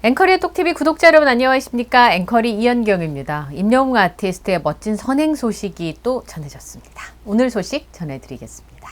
앵커리의 똑TV 구독자 여러분 안녕하십니까? 앵커리 이현경입니다. 임영웅 아티스트의 멋진 선행 소식이 또 전해졌습니다. 오늘 소식 전해드리겠습니다.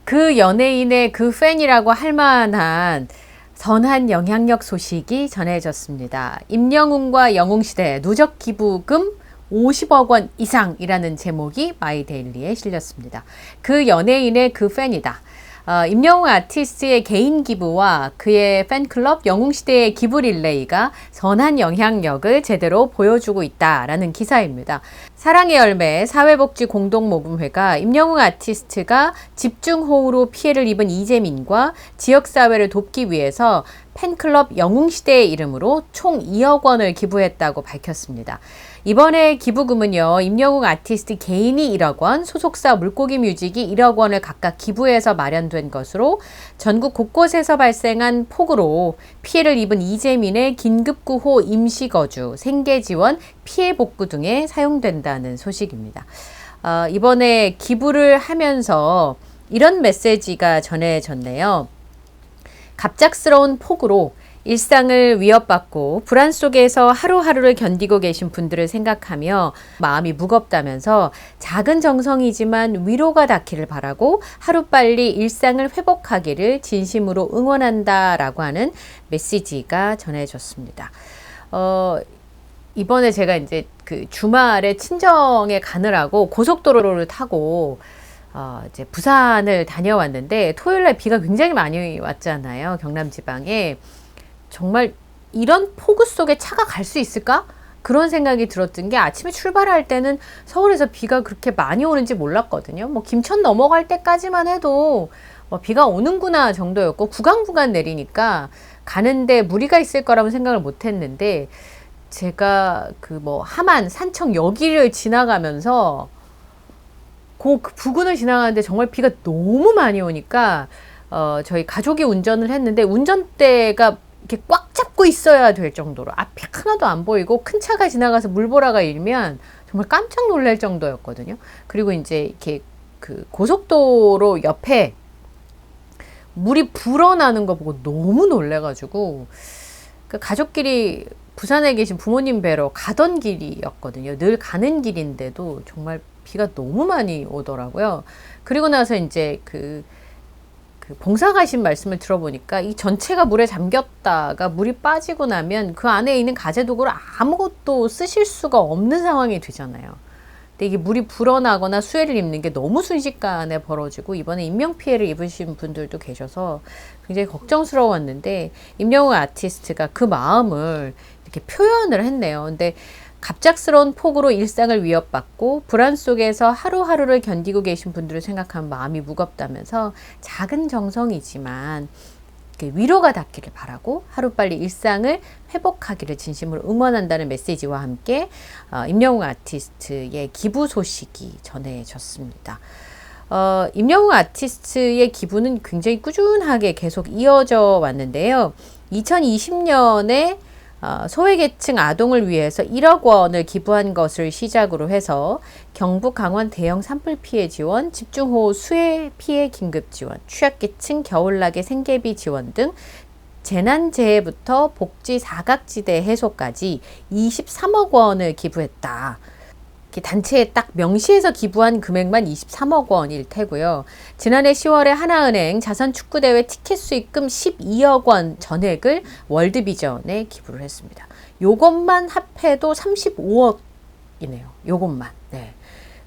그 연예인의 그 팬이라고 할 만한 선한 영향력 소식이 전해졌습니다. 임영웅과 영웅시대 누적 기부금 50억 원 이상이라는 제목이 마이데일리에 실렸습니다. 그 연예인의 그 팬이다. 임영웅 아티스트의 개인 기부와 그의 팬클럽 영웅시대의 기부 릴레이가 선한 영향력을 제대로 보여주고 있다라는 기사입니다. 사랑의 열매 사회복지공동모금회가 임영웅 아티스트가 집중호우로 피해를 입은 이재민과 지역사회를 돕기 위해서 팬클럽 영웅시대의 이름으로 총 2억 원을 기부했다고 밝혔습니다. 이번에 기부금은요, 임영웅 아티스트 개인이 1억 원, 소속사 물고기 뮤직이 1억 원을 각각 기부해서 마련된 것으로 전국 곳곳에서 발생한 폭우로 피해를 입은 이재민의 긴급구호 임시거주, 생계지원, 피해 복구 등에 사용된다는 소식입니다. 이번에 기부를 하면서 이런 메시지가 전해졌네요. 갑작스러운 폭우로 일상을 위협받고 불안 속에서 하루하루를 견디고 계신 분들을 생각하며 마음이 무겁다면서 작은 정성이지만 위로가 닿기를 바라고 하루빨리 일상을 회복하기를 진심으로 응원한다라고 하는 메시지가 전해졌습니다. 이번에 제가 이제 그 주말에 친정에 가느라고 고속도로를 타고 이제 부산을 다녀왔는데 토요일날 비가 굉장히 많이 왔잖아요. 경남 지방에. 정말 이런 폭우 속에 차가 갈 수 있을까? 그런 생각이 들었던 게 아침에 출발할 때는 서울에서 비가 그렇게 많이 오는지 몰랐거든요. 뭐 김천 넘어갈 때까지만 해도 비가 오는구나 정도였고 구간 내리니까 가는데 무리가 있을 거라고 생각을 못 했는데 제가 그 함안, 산청 여기를 지나가면서 그 부근을 지나가는데 정말 비가 너무 많이 오니까 저희 가족이 운전을 했는데 운전대가 이렇게 꽉 잡고 있어야 될 정도로 앞이 하나도 안 보이고 큰 차가 지나가서 물보라가 일면 정말 깜짝 놀랄 정도였거든요. 그리고 이제 이렇게 그 고속도로 옆에 물이 불어나는 거 보고 너무 놀래가지고 그 가족끼리 부산에 계신 부모님 뵈러 가던 길이었거든요. 늘 가는 길인데도 정말 비가 너무 많이 오더라고요. 그리고 나서 이제 그 봉사 가신 말씀을 들어보니까 이 전체가 물에 잠겼다가 물이 빠지고 나면 그 안에 있는 가재도구를 아무것도 쓰실 수가 없는 상황이 되잖아요. 근데 이게 물이 불어나거나 수해를 입는 게 너무 순식간에 벌어지고 이번에 인명피해를 입으신 분들도 계셔서 굉장히 걱정스러웠는데 임영웅 아티스트가 그 마음을 이렇게 표현을 했네요. 근데 갑작스러운 폭우로 일상을 위협받고 불안 속에서 하루하루를 견디고 계신 분들을 생각하면 마음이 무겁다면서 작은 정성이지만 위로가 닿기를 바라고 하루빨리 일상을 회복하기를 진심으로 응원한다는 메시지와 함께 임영웅 아티스트의 기부 소식이 전해졌습니다. 임영웅 아티스트의 기부는 굉장히 꾸준하게 계속 이어져 왔는데요. 2020년에 소외계층 아동을 위해서 1억 원을 기부한 것을 시작으로 해서 경북 강원 대형 산불 피해 지원, 집중호우 수해 피해 긴급 지원, 취약계층 겨울나게 생계비 지원 등 재난재해부터 복지 사각지대 해소까지 23억 원을 기부했다. 단체에 딱 명시해서 기부한 금액만 23억 원일 테고요. 지난해 10월에 하나은행 자선축구대회 티켓 수익금 12억 원 전액을 월드비전에 기부를 했습니다. 요것만 합해도 35억이네요. 요것만. 네.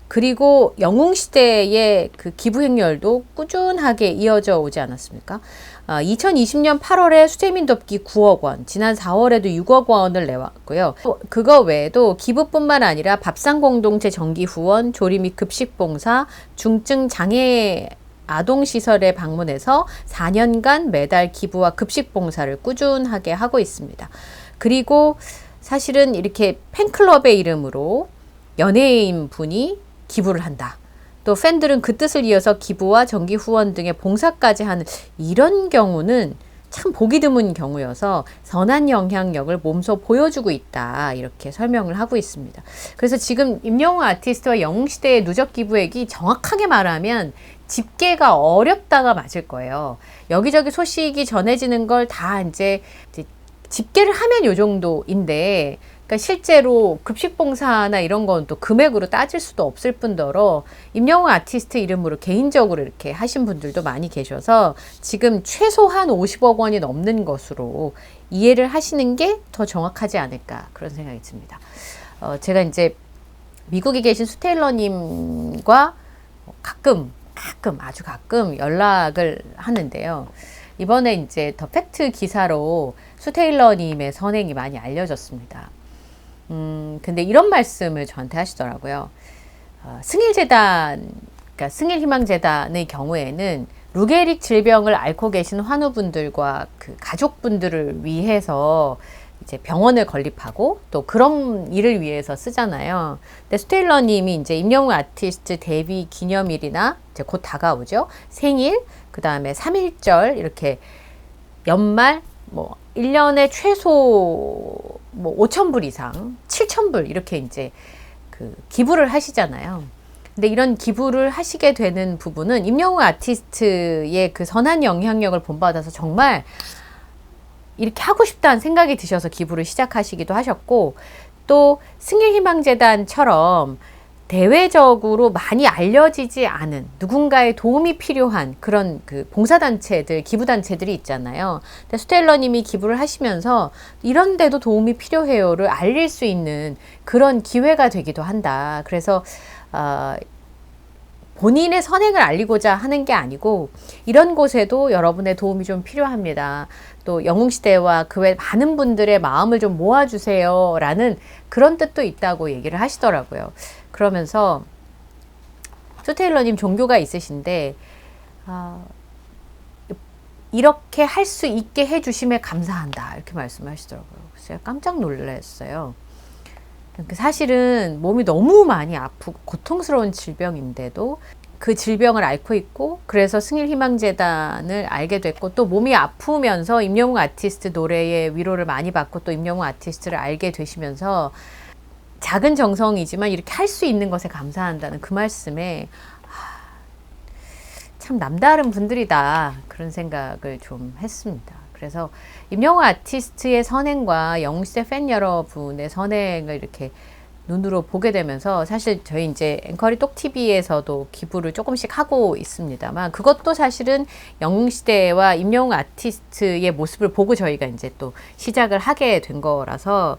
그리고 영웅시대의 그 기부 행렬도 꾸준하게 이어져 오지 않았습니까? 2020년 8월에 수재민 돕기 9억 원, 지난 4월에도 6억 원을 내왔고요. 그거 외에도 기부뿐만 아니라 밥상공동체 정기후원, 조리 및 급식봉사, 중증 장애 아동시설에 방문해서 4년간 매달 기부와 급식봉사를 꾸준하게 하고 있습니다. 그리고 사실은 이렇게 팬클럽의 이름으로 연예인 분이 기부를 한다. 또 팬들은 그 뜻을 이어서 기부와 정기 후원 등의 봉사까지 하는 이런 경우는 참 보기 드문 경우여서 선한 영향력을 몸소 보여주고 있다. 이렇게 설명을 하고 있습니다. 그래서 지금 임영웅 아티스트와 영웅시대의 누적 기부액이 정확하게 말하면 집계가 어렵다가 맞을 거예요. 여기저기 소식이 전해지는 걸 다 이제 집계를 하면 요 정도인데, 그러니까 실제로 급식봉사나 이런 건 또 금액으로 따질 수도 없을 뿐더러 임영웅 아티스트 이름으로 개인적으로 이렇게 하신 분들도 많이 계셔서 지금 최소한 50억 원이 넘는 것으로 이해를 하시는 게 더 정확하지 않을까, 그런 생각이 듭니다. 제가 이제 미국에 계신 수테일러님과 아주 가끔 연락을 하는데요. 이번에 이제 더 팩트 기사로 수테일러님의 선행이 많이 알려졌습니다. 근데 이런 말씀을 저한테 하시더라고요. 승일재단, 그러니까 승일희망재단의 경우에는 루게릭 질병을 앓고 계신 환우분들과 그 가족분들을 위해서 이제 병원을 건립하고 또 그런 일을 위해서 쓰잖아요. 근데 수테일러님이 이제 임영웅 아티스트 데뷔 기념일이나 이제 곧 다가오죠. 생일, 그 다음에 3.1절 이렇게 연말 뭐 1년에 최소 뭐 5,000불 이상, 7,000불 이렇게 이제 그 기부를 하시잖아요. 근데 이런 기부를 하시게 되는 부분은 임영웅 아티스트의 그 선한 영향력을 본받아서 정말 이렇게 하고 싶다는 생각이 드셔서 기부를 시작하시기도 하셨고, 또 승일희망재단처럼 대외적으로 많이 알려지지 않은 누군가의 도움이 필요한 그런 그 봉사단체들, 기부단체들이 있잖아요. 근데 수테일러님이 기부를 하시면서 이런 데도 도움이 필요해요를 알릴 수 있는 그런 기회가 되기도 한다. 그래서 본인의 선행을 알리고자 하는 게 아니고 이런 곳에도 여러분의 도움이 좀 필요합니다. 또 영웅시대와 그 외 많은 분들의 마음을 좀 모아주세요 라는 그런 뜻도 있다고 얘기를 하시더라고요. 그러면서 수테일러님 종교가 있으신데 이렇게 할 수 있게 해주심에 감사한다 이렇게 말씀하시더라고요. 그래서 제가 깜짝 놀랐어요. 사실은 몸이 너무 많이 아프고 고통스러운 질병인데도 그 질병을 앓고 있고, 그래서 승일희망재단을 알게 됐고, 또 몸이 아프면서 임영웅 아티스트 노래의 위로를 많이 받고 또 임영웅 아티스트를 알게 되시면서 작은 정성이지만 이렇게 할 수 있는 것에 감사한다는 그 말씀에 참 남다른 분들이다 그런 생각을 좀 했습니다. 그래서 임영웅 아티스트의 선행과 영웅시대 팬 여러분의 선행을 이렇게 눈으로 보게 되면서, 사실 저희 이제 앵커리 똑TV에서도 기부를 조금씩 하고 있습니다만, 그것도 사실은 영웅시대와 임영웅 아티스트의 모습을 보고 저희가 이제 또 시작을 하게 된 거라서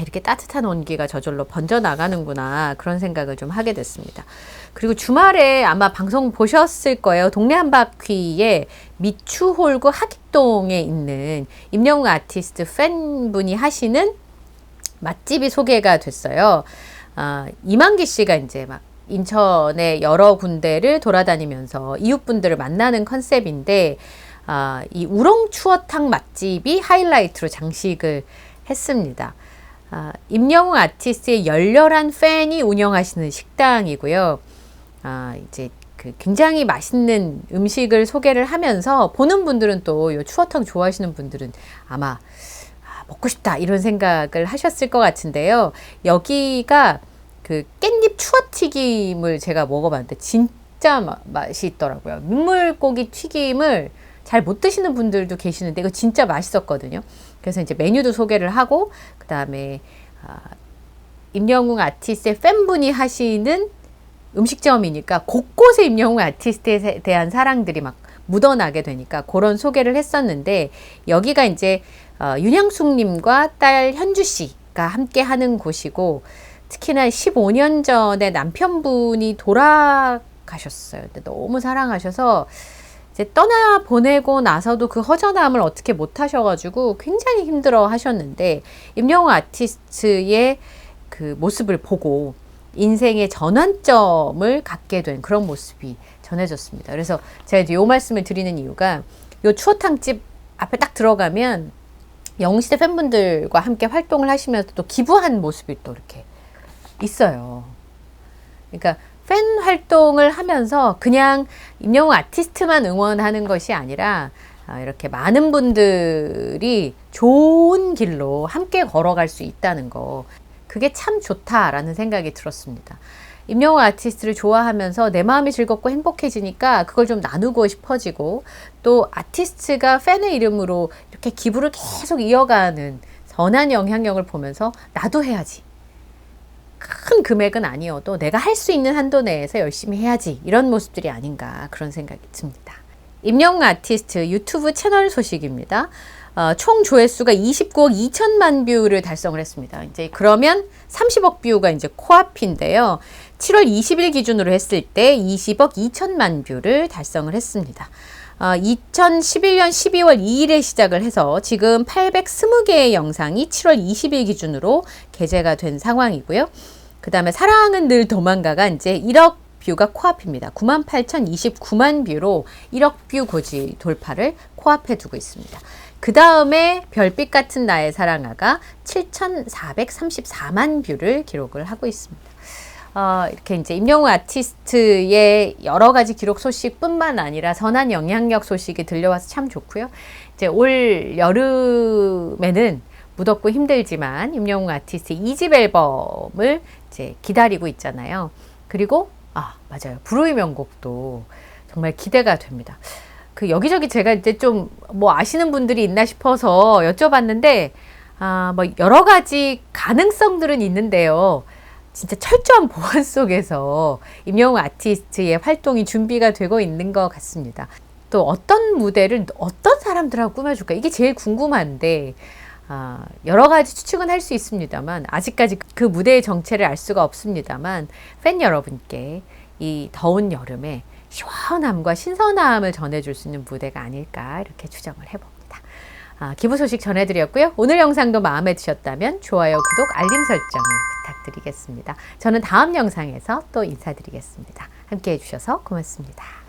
이렇게 따뜻한 온기가 저절로 번져나가는구나 그런 생각을 좀 하게 됐습니다. 그리고 주말에 아마 방송 보셨을 거예요. 동네 한바퀴에 미추홀구 하객동에 있는 임영웅 아티스트 팬분이 하시는 맛집이 소개가 됐어요. 이만기 씨가 이제 막 인천의 여러 군데를 돌아다니면서 이웃분들을 만나는 컨셉인데, 이 우렁 추어탕 맛집이 하이라이트로 장식을 했습니다. 임영웅 아티스트의 열렬한 팬이 운영하시는 식당이고요. 이제 그 굉장히 맛있는 음식을 소개를 하면서 보는 분들은 또 이 추어탕 좋아하시는 분들은 아마 먹고 싶다 이런 생각을 하셨을 것 같은데요. 여기가 그 깻잎 추어튀김을 제가 먹어봤는데 진짜 맛이 있더라고요. 민물고기 튀김을 잘 못 드시는 분들도 계시는데 이거 진짜 맛있었거든요. 그래서 이제 메뉴도 소개를 하고, 그 다음에 임영웅 아티스트의 팬분이 하시는 음식점이니까 곳곳에 임영웅 아티스트에 대한 사랑들이 막 묻어나게 되니까 그런 소개를 했었는데, 여기가 이제 윤향숙님과 딸 현주씨가 함께 하는 곳이고, 특히나 15년 전에 남편분이 돌아가셨어요. 근데 너무 사랑하셔서 이제 떠나보내고 나서도 그 허전함을 어떻게 못 하셔가지고 굉장히 힘들어 하셨는데, 임영웅 아티스트의 그 모습을 보고 인생의 전환점을 갖게 된 그런 모습이 전해졌습니다. 그래서 제가 이제 요 말씀을 드리는 이유가, 요 추어탕집 앞에 딱 들어가면 영웅시대 팬분들과 함께 활동을 하시면서 또 기부한 모습이 또 이렇게 있어요. 그러니까 팬 활동을 하면서 그냥 임영웅 아티스트만 응원하는 것이 아니라 이렇게 많은 분들이 좋은 길로 함께 걸어갈 수 있다는 거, 그게 참 좋다라는 생각이 들었습니다. 임영웅 아티스트를 좋아하면서 내 마음이 즐겁고 행복해지니까 그걸 좀 나누고 싶어지고, 또 아티스트가 팬의 이름으로 이렇게 기부를 계속 이어가는 선한 영향력을 보면서 나도 해야지. 큰 금액은 아니어도 내가 할 수 있는 한도 내에서 열심히 해야지. 이런 모습들이 아닌가 그런 생각이 듭니다. 임영웅 아티스트 유튜브 채널 소식입니다. 총 조회수가 29억 2천만 뷰를 달성을 했습니다. 이제 그러면 30억 뷰가 이제 코앞인데요. 7월 20일 기준으로 했을 때 20억 2천만 뷰를 달성을 했습니다. 2011년 12월 2일에 시작을 해서 지금 820개의 영상이 7월 20일 기준으로 게재가 된 상황이고요. 그 다음에 사랑은 늘 도망가가 이제 1억 뷰가 코앞입니다. 98,029만 뷰로 1억 뷰 고지 돌파를 코앞에 두고 있습니다. 그 다음에 별빛 같은 나의 사랑아가 7,434만 뷰를 기록을 하고 있습니다. 이렇게 이제 임영웅 아티스트의 여러 가지 기록 소식뿐만 아니라 선한 영향력 소식이 들려와서 참 좋고요. 이제 올 여름에는 무덥고 힘들지만 임영웅 아티스트 2집 앨범을 이제 기다리고 있잖아요. 그리고 맞아요. 불후의 명곡도 정말 기대가 됩니다. 그 여기저기 제가 이제 좀 뭐 아시는 분들이 있나 싶어서 여쭤봤는데 뭐 여러 가지 가능성들은 있는데요. 진짜 철저한 보안 속에서 임영웅 아티스트의 활동이 준비가 되고 있는 것 같습니다. 또 어떤 무대를 어떤 사람들하고 꾸며줄까? 이게 제일 궁금한데 여러 가지 추측은 할 수 있습니다만 아직까지 그 무대의 정체를 알 수가 없습니다만 팬 여러분께 이 더운 여름에 시원함과 신선함을 전해줄 수 있는 무대가 아닐까 이렇게 추정을 해봅니다. 기부 소식 전해드렸고요. 오늘 영상도 마음에 드셨다면 좋아요, 구독, 알림 설정을 부탁드리겠습니다. 저는 다음 영상에서 또 인사드리겠습니다. 함께 해주셔서 고맙습니다.